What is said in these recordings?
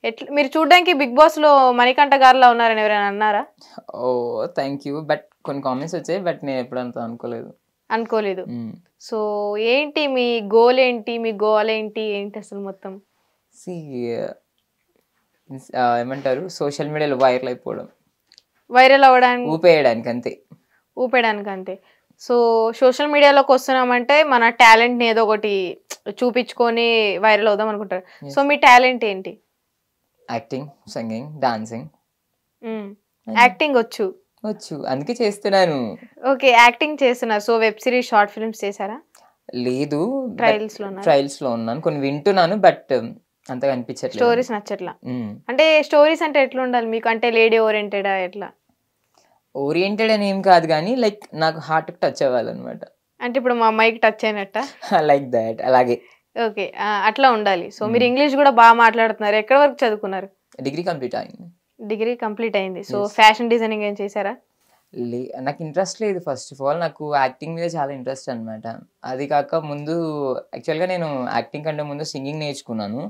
ఎట్లా మీరు చూడడానికి బిగ్ బాస్ లో మణికంఠ గారిలా ఉన్నారని ఎవరైనా అన్నారా? ఓ థ్యాంక్ యూ. బట్ కొన్ని కామెంట్స్ వచ్చాయి, బట్ నేను ఎప్పుడంత అనుకోలేదు. అనుకోలేదు. సో ఏంటి మీ గోల్ ఏంటి, మీ గోల్ ఏంటి, ఏంటి అసలు మొత్తం? సి ఏమంటారు, సోషల్ మీడియాలో వైరల్ అయిపోవడం, వైరల్ అవ్వడానికి, ఊపేయడానికి అంతే. ఊపేయడానికి అంతే. సో సోషల్ మీడియాలోకి వస్తున్నామంటే మన టాలెంట్ని ఏదో ఒకటి చూపించుకొని వైరల్ అవుదాం అనుకుంటారు. సో మీ టాలెంట్ ఏంటి? Acting, singing, dancing. యాక్టింగ్ వచ్చు? వచ్చు, అందుకే చేస్తున్నాను. ఓకే, యాక్టింగ్ చేస్తున్నారు. So web series, short films చేశారా? లేదు, ట్రయల్స్ లో ఉన్నాను. కొన్ని వింటున్నాను, బట్ అంతగా అనిపించట్లేదు. స్టోరీస్ నచ్చట్లా? అంటే స్టోరీస్ అంటే ఎట్లా ఉండాలి మీకు? అంటే లేడీ ఓరియంటెడా ఎట్లా? ఓరియంటెడ్ అని ఏం కాదు, కానీ లైక్ నాకు హార్ట్ టచ్ అవ్వాలన్నమాట. అంటే ఇప్పుడు మా అమ్మాయికి టచ్ అయినట్ట? లైక్ దాట్, అలాగే. ఓకే, అట్లా ఉండాలి. సో మీరు ఇంగ్లీష్ కూడా బాగా మాట్లాడుతున్నారు. ఎక్కడ వరకు చదువుకున్నారు? డిగ్రీ కంప్లీట్ అయింది. డిగ్రీ కంప్లీట్ అయింది. సో ఫ్యాషన్ డిజైనింగ్ ఏం చేశారా? నాకు ఇంట్రెస్ట్ లేదు. ఫస్ట్ ఆఫ్ ఆల్ నాకు యాక్టింగ్ మీద చాలా ఇంట్రెస్ట్ అనమాట. అది కాక ముందు యాక్చువల్గా నేను యాక్టింగ్ కంటే ముందు సింగింగ్ నేర్చుకున్నాను.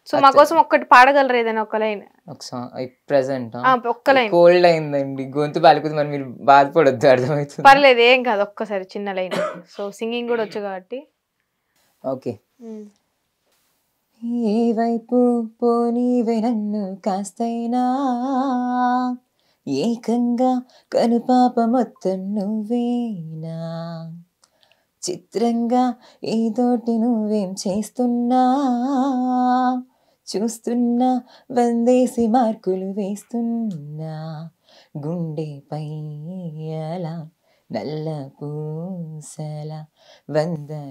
సో మా కోసం ఒక్కటి పాడగలరు ఏదైనా ఒక లైన్? ప్రెసెంట్ ఒక్క లైన్. కోల్డ్ అయిందండి, గొంతు పాలిపోతుంది, మరి మీరు బాధపడొద్దు, అర్థమవుతుంది. పర్లేదు, ఏం కాదు, ఒక్కసారి చిన్న లైన్. సో సింగింగ్ కూడా వచ్చు కాబట్టి. ఓకే. ఏ వైపు పోనీవే నన్ను కాస్తైనా, ఏకంగా కనుపాప మొత్తం నువ్వేనా, చిత్రంగా ఏదోటి నువ్వేం చేస్తున్నా, చూస్తున్నా వందేసి మార్కులు వేస్తున్నా, గుండెపై అలా నల్ల పూసల 100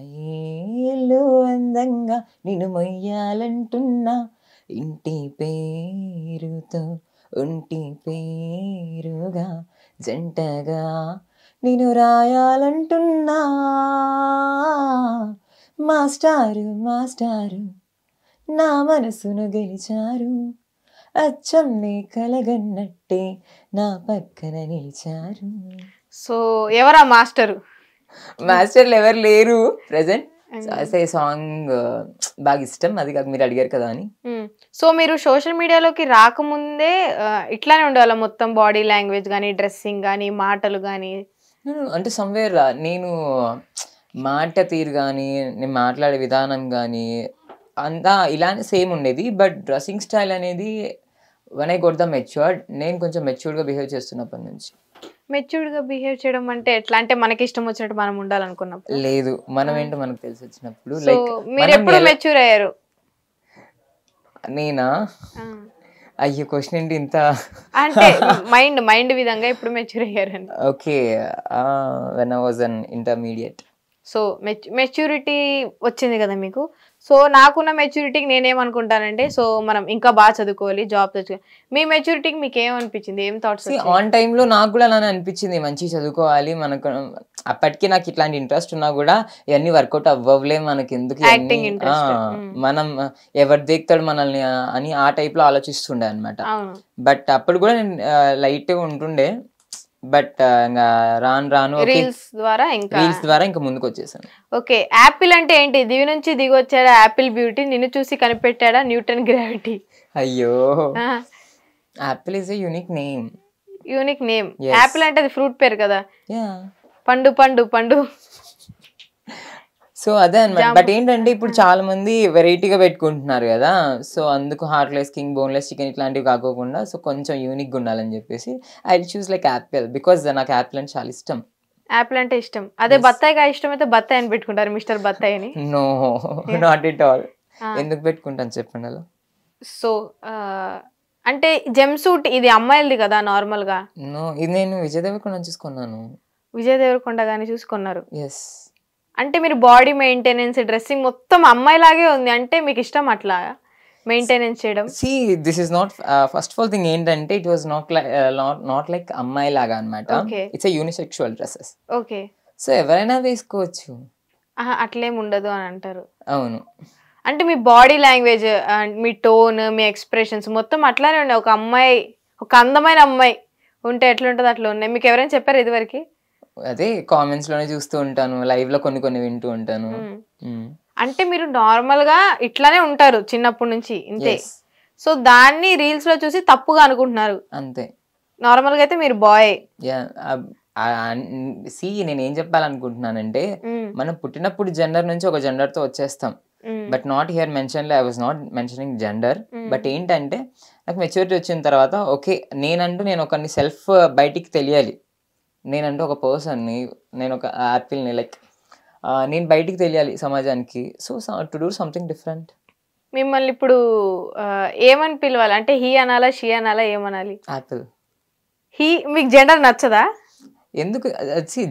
ఏళ్ళు అందంగా నిన్ను మొయ్యాలంటున్నా, ఇంటి పేరుతో ఒంటి పేరుగా జంటగా నిన్ను రాయాలంటున్నా, మాస్టారు మాస్టారు నా మనసును గెలిచారు, అచ్చం నీ కలగన్నట్టే నా పక్కన నిలిచారు. సో ఎవరా మాస్టరు? మాస్టర్లు ఎవరు లేరు ప్రెసెంట్. సాంగ్ బాగా ఇష్టం, అది కాక మీరు అడిగారు కదా అని. సో మీరు సోషల్ మీడియాలోకి రాకముందే ఇట్లానే ఉండాలా మొత్తం? బాడీ లాంగ్వేజ్ కానీ, డ్రెస్సింగ్ కానీ, మాటలు కానీ? అంటే సమ్వేర్ నేను మాట తీరు కానీ, నేను మాట్లాడే విధానం కానీ అంతా ఇలానే సేమ్ ఉండేది. బట్ డ్రెస్సింగ్ స్టైల్ అనేది one I got the matured, నేను కొంచెం మెచ్యూర్డ్గా బిహేవ్ చేస్తున్నప్పటి నుంచి. మెచ్యూర్డ్గా బిహేవ్ చేయడం అంటే ఎట్లా? అంటే మనకి ఇష్టం వచ్చినట్టు మనం ఉండాలనుకున్నప్పుడు? లేదు, మనం ఏంటో మనకు తెలిసి వచ్చినప్పుడు. లైక్ మీరు ఎప్పుడు మెచ్యూర్ అయ్యారు? నేనా? అయ్యో, క్వశ్చన్ ఏంటి ఇంత? అంటే మైండ్ విధంగా ఎప్పుడు మెచ్యూర్ అయ్యారని. Okay, when I was an intermediate. So maturity వచ్చింది కదా మీకు. సో నాకున్న మెచ్యూరిటీకి నేనేమనుకుంటానంటే, సో మనం ఇంకా బాగా చదువుకోవాలి, జాబ్ తెచ్చుకోవాలి. మీ మెచ్యూరిటీకి మీకు ఏమనిపించింది? ఏం థాట్స్? ఆన్ టైంలో నాకు కూడా అలానే అనిపించింది, మంచిగా చదువుకోవాలి. మనకు అప్పటికి నాకు ఇట్లాంటి ఇంట్రెస్ట్ ఉన్నా కూడా ఇవన్నీ వర్కౌట్ అవ్వలే, మనకి ఎందుకు, మనం ఎవరు దిగుతాడు మనల్ని అని ఆ టైప్ లో ఆలోచిస్తుండే అనమాట. బట్ అప్పుడు కూడా నేను లైట్ ఉంటుండే. బట్ రాను రీల్స్ ద్వారా ఇంకా ముందుకు వచ్చేసాను. ఓకే, యాపిల్ అంటే ఏంటి? దివి నుంచి దిగి వచ్చాడా యాపిల్ బ్యూటీ? నిన్ను చూసి కనిపెట్టాడా న్యూటన్ గ్రావిటీ? అయ్యో, Apple is a unique name. Unique name. Apple అంటే అది ఫ్రూట్ పేరు కదా. పండు పండు పండు. సో అదే అనమాట. బట్ ఏంటంటే ఇప్పుడు చాలా మంది వెరైటీగా పెట్టుకుంటున్నారు కదా. సో అందుకు హార్ట్లెస్ కింగ్, బోన్లెస్ చికెన్ ఇట్లాంటివి కాకోకుండా సో కొంచెం యూనిక్గా ఉండాలని చెప్పేసి I choose like Apple, because నాకు యాపిల్ అంటే చాలా ఇష్టం. యాపిల్ అంటే ఇష్టం. అదే బత్తాయిగా ఇష్టం అయితే బత్తాయి అని పెట్టుకుంటారు, మిస్టర్ బత్తాయి అని. No, not at all. ఎందుకు పెట్టుకుంటాను చెప్పండి అలా. సో అంటే జెమ్ సూట్ ఇది అమ్మాయిలది కదా నార్మల్ గా? నో, ఇది నేను విజయ్ దేవరకొండ చూసుకున్నాను. విజయ్ దేవరకొండ గాని చూసుకున్నారు? ఎస్. అంటే మీరు బాడీ మెయింటెనెన్స్, డ్రెస్సింగ్ మొత్తం అమ్మాయిలాగే ఉంది. అంటే మీకు ఇష్టం అట్లా మెయింటెనెన్స్ చేయడం? See, this is not first of all thing ఏంటంటే it was not like అమ్మాయి లాగా అన్నమాట. It's a unisexual dresses. Okay. So ఎవరైనా వేసుకోవచ్చు. అట్లేం ఉండదు అని అంటారు. అవును. అంటే మీ బాడీ లాంగ్వేజ్, మీ టోన్, మీ ఎక్స్ప్రెషన్స్ మొత్తం అట్లానే ఉన్నాయి. ఒక అమ్మాయి, ఒక అందమైన అమ్మాయి ఉంటే ఎట్లుంటుంది అట్లా ఉన్నాయి. మీకు ఎవరైనా చెప్పారు ఇదివరకు? అదే కామెంట్స్ లోనే చూస్తూ ఉంటాను, లైవ్ లో కొన్ని వింటూ ఉంటాను. అంటే మీరు నార్మల్ గా ఇట్లానే ఉంటారు చిన్నప్పటి నుంచి ఇంతే? సో దాన్ని రీల్స్ లో చూసి తప్పుగా అనుకుంటున్నారు అంతే. నార్మల్ గా అయితే మీరు బాయ్. సి నేను ఏం చెప్పాలనుకుంటున్నానంటే మనం పుట్టినప్పుడు జెండర్ నుంచి ఒక జెండర్ తో వచ్చేస్తాం. But not here mention, I was not mentioning gender. But ఏంటంటే నాకు మెచ్యూరిటీ వచ్చిన తర్వాత ఓకే నేను ఒకరిని సెల్ఫ్ బయటికి తెలియాలి, నేనంటూ ఒక పర్సన్ని, నేను ఒక యాపిల్ని, లైక్ నేను బయటికి తెలియాలి సమాజానికి. So to do something different. మిమ్మల్ని ఇప్పుడు ఏమని పిలవాలి అంటే హీ అనాలా షీ అనాలా ఏమనాలి? యాపిల్. హీ మీకు జెండర్ నచ్చదా? ఎందుకు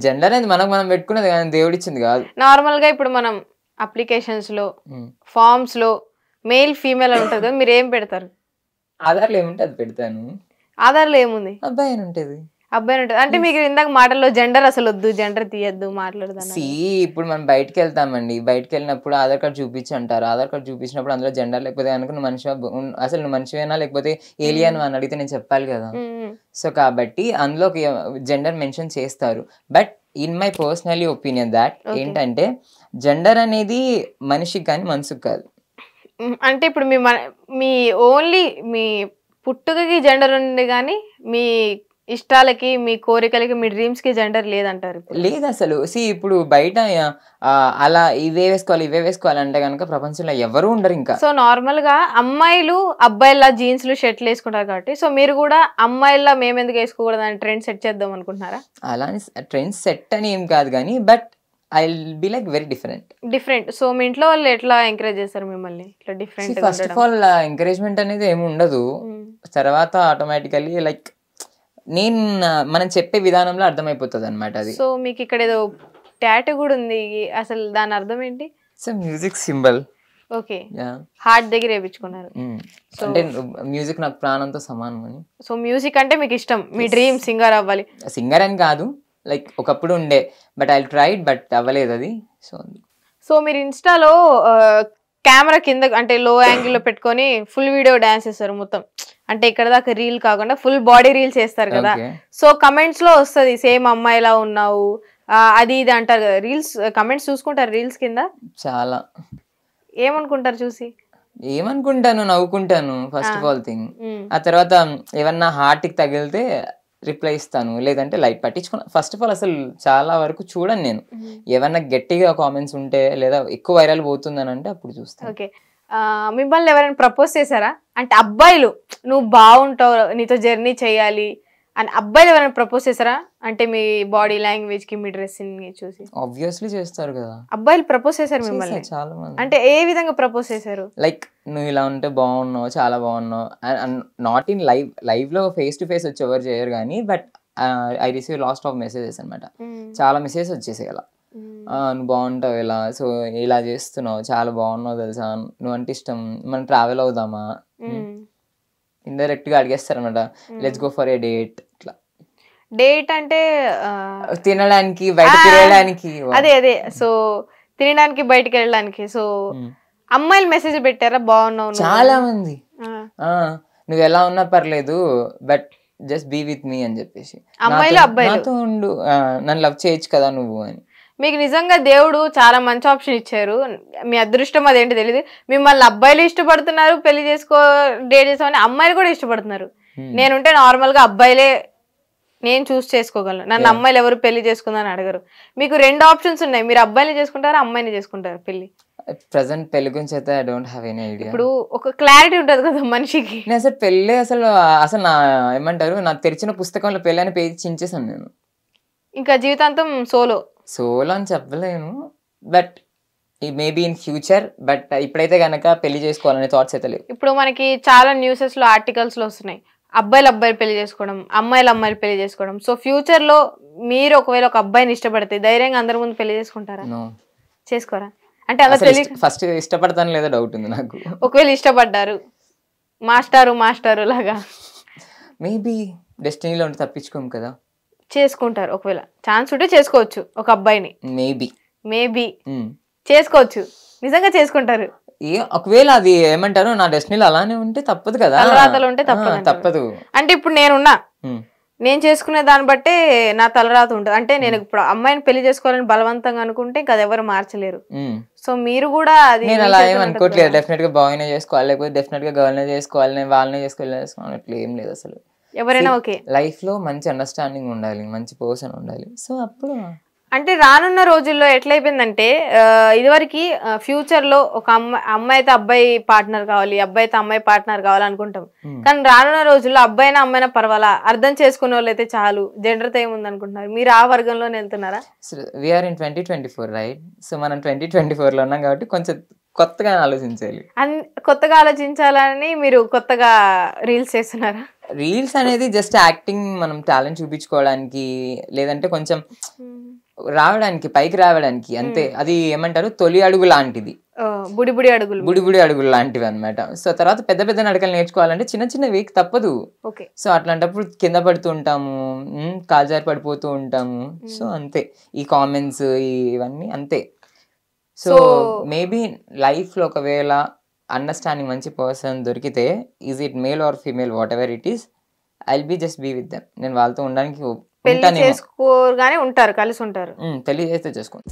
జెండర్ అనేది మనం పెట్టుకునేది కానీ దేవుడు ఇచ్చింది కాదు. నార్మల్ గా ఇప్పుడు మనం అప్లికేషన్స్ లో ఫార్మ్స్ లో మేల్ ఫీమేల్ అని ఉంటుంది కదా, మీరు ఏం పెడతారు? ఆధార్లో ఏముంటే అది పెడతాను. ఆధార్లో ఏముంది? అబ్బాయి అని ఉంటుంది. అబ్బాయి ఉంటుంది అంటే మీకు ఇందాక మాటల్లో జెండర్ అసలు వద్దు, జెండర్ తీయద్దు మాట్లాడదాం. ఇప్పుడు మనం బయటకు వెళ్తామండి, బయటకు వెళ్ళినప్పుడు ఆధార్ కార్డ్ చూపించి అంటారు. ఆధార్ కార్డ్ చూపించినప్పుడు అందులో జెండర్ లేకపోతే కనుక నువ్వు మనిషి, అసలు నువ్వు మనిషివేనా లేకపోతే ఏలియన్ అని అడిగితే నేను చెప్పాలి కదా. సో కాబట్టి అందులో జెండర్ మెన్షన్ చేస్తారు. But in my personally opinion that ఏంటంటే జెండర్ అనేది మనిషికి కానీ మనసుకు కాదు. అంటే ఇప్పుడు మీ ఓన్లీ మీ పుట్టుకకి జెండర్ ఉంది కానీ మీ ఇష్టాలకి, మీ కోరికలకి, మీ డ్రీమ్స్ కి జెండర్ లేదంటారు? లేదు అసలు. ఇప్పుడు బయట అలా ఇవే వేసుకోవాలి అంటే కనుక ప్రపంచంలో ఎవరు ఉండరు ఇంకా. సో నార్మల్ గా అమ్మాయిలు అబ్బాయిలా జీన్స్లు షర్ట్లు వేసుకుంటారు కాబట్టి సో మీరు కూడా అమ్మాయిలా మేము ఎందుకు వేసుకోకూడదు అని ట్రెండ్ సెట్ చేద్దాం అనుకుంటున్నారా? అలా ట్రెండ్ సెట్ అని ఏం కాదు కానీ but I will be like very different. So మీ ఇంట్లో వాళ్ళు ఎట్లా ఎంకరేజ్ చేస్తారు మిమ్మల్ని ఇట్లా different? First of all encouragement అనేది ఏమి ఉండదు. తర్వాత ఆటోమేటికల్లీ లైక్ మనం చెప్పే విధానంలో అర్థమైపోతుంది అనమాట అది. సో మీకు ఇక్కడ ఏదో టాటూ కూడా ఉంది, అసలు దాని అర్థం ఏంటి? So music symbol. Okay, heart దగ్గర వేయించుకున్నారు. అంటే మ్యూజిక్ నాకు ప్రాణంతో సమానం అని. సో మ్యూజిక్ అంటే మీకు ఇష్టం, మీ డ్రీమ్ సింగర్ అవ్వాలి? సింగర్ అని కాదు, లైక్ ఒకప్పుడు ఉండే బట్ ఐ ట్రైడ్ బట్ అవ్వలేదు అది. సో మీరు ఇన్స్టాలో కెమెరా కింద అంటే లో యాంగిల్లో పెట్టుకొని ఫుల్ వీడియో డాన్స్ చేస్తారు మొత్తం, అంటే ఇక్కడ దాకా రీల్ కాకుండా ఫుల్ బాడీ రీల్ చేస్తారు కదా. సో కమెంట్స్ లో వస్తుంది సేమ్ అమ్మాయిలా ఉన్నావు అది ఇది అంటారు కదా. రీల్స్ కమెంట్స్ చూసుకుంటారు రీల్స్ కింద? చాలా. ఏమనుకుంటారు చూసి? ఏమనుకుంటాను, నవ్వుకుంటాను ఫస్ట్ ఆఫ్ ఆల్ థింగ్. ఆ తర్వాత ఏమన్నా హార్ట్ కి తగిలితే రిప్లై ఇస్తాను, లేదంటే లైట్ పట్టించుకున్నా. ఫస్ట్ ఆఫ్ ఆల్ అసలు చాలా వరకు చూడను నేను. ఏమన్నా గట్టిగా కామెంట్స్ ఉంటే లేదా ఎక్కువ వైరల్ పోతుందని అంటే అప్పుడు చూస్తాను. ఓకే, మిమ్మల్ని ఎవరైనా ప్రపోజ్ చేశారా? అంటే అబ్బాయిలు నువ్వు బాగుంటావు, నీతో జర్నీ చేయాలి అని అబ్బాయిలు ఎవరైనా ప్రపోజ్ చేశారా? అంటే మీ బాడీ లాంగ్వేజ్ కి, మీ డ్రెస్సింగ్ చూసి? ఆబ్వియస్లీ చేస్తారు కదా అబ్బాయిలు ప్రపోజ్ చేశారు మిమ్మల్ని? చాలా మంది. అంటే ఏ విధంగా ప్రపోజ్ చేశారు? లైక్ నువ్వు ఇలా ఉంటే బాగున్నావు, చాలా బాగున్నావు. నాట్ ఇన్ లైవ్ లో ఫేస్ టు ఫేస్ వచ్చి ఎవరు చేయరు కానీ but I receive last of messages అనమాట. చాలా మెసేజెస్ వచ్చేసాయి ఇలా, నువ్వు బాగుంటావు ఇలా, సో ఇలా చేస్తున్నావు, చాలా బాగున్నావు తెలుసా, నువ్వు అంటే ఇష్టం, మనం ట్రావెల్ అవుదామా, ఇండైరెక్ట్ గా అడిగేస్తారు అనమాట. Let's go for a date. ఇట్లా డేట్ అంటే తినడానికి, బయట తిరగడానికి. అదే సో తినడానికి, బయటకు వెళ్ళడానికి. సో అమ్మాయిలు మెసేజ్ పెట్టారా బాగున్నావు? చాలా మంది నువ్వు ఎలా ఉన్నా పర్లేదు but just be with me అని చెప్పేసి, అమ్మాయిలు అబ్బాయిలు నాతో ఉండు, నన్ను లవ్ చేయొచ్చు కదా నువ్వు అని. మీకు నిజంగా దేవుడు చాలా మంచి ఆప్షన్ ఇచ్చారు, మీ అదృష్టం అదేంటి తెలియదు. మిమ్మల్ని అబ్బాయిలు ఇష్టపడుతున్నారు, పెళ్లి డేట్ చేసామని అమ్మాయిలు కూడా ఇష్టపడుతున్నారు. నేనుంటే నార్మల్ గా అబ్బాయిలే నేను చూస్ చేసుకోగలను, నన్ను అమ్మాయిలు ఎవరు పెళ్లి చేసుకుందని అడగరు. మీకు రెండు ఆప్షన్స్ ఉన్నాయి, మీరు అబ్బాయిని చేసుకుంటారా, అమ్మాయిని చేసుకుంటారు పెళ్లి? ప్రెసెంట్ పెళ్లి గురించి అయితే I don't have any idea. ఇప్పుడు ఒక క్లారిటీ ఉంటది కదా మనిషికి. నేను అసలు పెళ్ళి అసలు నా ఏమంటారు, నాకు తెరిచిన పుస్తకంలో పెళ్లి అనే పేజ్ చించేసాను నేను. ఇంకా జీవితాంతం సోలో అని చెప్పలేను but maybe in future, but ఇప్పుడైతే గనక పెళ్లి చేసుకోవాలనే థాట్స్ అయితే లేవు. ఇప్పుడు మనకి చాలా న్యూసెస్ లో ఆర్టికల్స్ లో వస్తున్నాయి, అబ్బాయిలు పెళ్లి చేసుకోవడం, అమ్మాయిలు పెళ్లి చేసుకోవడం. సో ఫ్యూచర్ లో మీరు ఒకవేళ ఒక అబ్బాయిని ఇష్టపడితే ధైర్యంగా అందరి ముందు పెళ్లి చేసుకుంటారా? చేసుకోరా? అంటే అలా ఫస్ట్ ఇష్టపడతాను లేదా డౌట్ ఉంది నాకు. ఒకవేళ ఇష్టపడ్డారు, మాస్టారు లాగా మేబీ డెస్టినీలో ఉంటే తప్పించుకోము కదా, చేసుకుంటారు. ఒకవేళ ఛాన్స్ ఉంటే చేసుకోవచ్చు ఒక అబ్బాయిని, మేబీ చేసుకోవచ్చు, నిజంగా చేసుకుంటారు. ఒకవేళ అది ఏమంటారు నా డెస్టినీలో అలానే ఉంటే తప్పదు కదా, తలరాతలు ఉంటే తప్పదు. తప్పదు. అంటే ఇప్పుడు నేనున్నా, నేను చేసుకునే దాన్ని బట్టే నా తలరాత ఉంటుంది. అంటే నేను ఇప్పుడు అమ్మాయిని పెళ్లి చేసుకోవాలని బలవంతంగా అనుకుంటే ఇంకా అది ఎవరు మార్చలేరు. సో మీరు కూడా అది నేను అలా ఏం అనుకోవట్లేదు. డెఫినెట్ గా బాయ్ నే చేసుకోవాలి, లేకపోతే డెఫినెట్ గా గర్ల్ నే చేసుకోవాలి, నేను వాళ్ళనే చేసుకోవాలి అట్లా ఏం లేదు అసలు. ఎవరైనా ఓకే. లైఫ్ లో మంచి అండర్స్టాండింగ్ ఉండాలి, మంచి పర్సన్ ఉండాలి. సో అప్పుడు అంటే రానున్న రోజుల్లో ఎట్లయిపోయిందంటే ఇదివరకు ఫ్యూచర్ లో ఒక అమ్మాయి అయితే అబ్బాయి పార్ట్నర్ కావాలి, అబ్బాయి అయితే అమ్మాయి పార్ట్నర్ కావాలి అనుకుంటాం. కానీ రానున్న రోజుల్లో అబ్బాయినా అమ్మాయినా పర్వాలా, అర్థం చేసుకునే వాళ్ళు అయితే చాలు, జెండర్తో ఏముంది అనుకుంటున్నారు. మీరు ఆ వర్గంలోనే వెళ్తున్నారా? We are in 2024 right. సో మనం 2024 లో ఉన్నాం కాబట్టి కొంచెం కొత్తగా ఆలోచించాలి. కొత్తగా ఆలోచించాలని మీరు కొత్తగా రీల్స్ చేస్తున్నారా? రీల్స్ అనేది జస్ట్ యాక్టింగ్, మనం టాలెంట్ చూపించుకోవడానికి, లేదంటే కొంచెం రావడానికి, పైకి రావడానికి అంతే. అది ఏమంటారు, తొలి అడుగు లాంటిది, బుడి అడుగులు లాంటివి అనమాట. సో తర్వాత పెద్ద పెద్ద నడకలు నేర్చుకోవాలంటే చిన్న చిన్న వీక్ తప్పదు. సో అట్లాంటప్పుడు కింద పడుతూ ఉంటాము, కాల్జారి పడిపోతూ ఉంటాము. సో అంతే, ఈ కామెంట్స్ ఇవన్నీ అంతే. సో మేబీ లైఫ్ లో ఒకవేళ అండర్స్టాండింగ్ మంచి పర్సన్ దొరికితే, is it male or female, whatever it is, I will be just be with them. నేను వాళ్ళతో ఉండడానికి పెళ్లి చేసుకోగానే ఉంటారు, కలిసి ఉంటారు. పెళ్లి చేస్తే చేసుకోండి.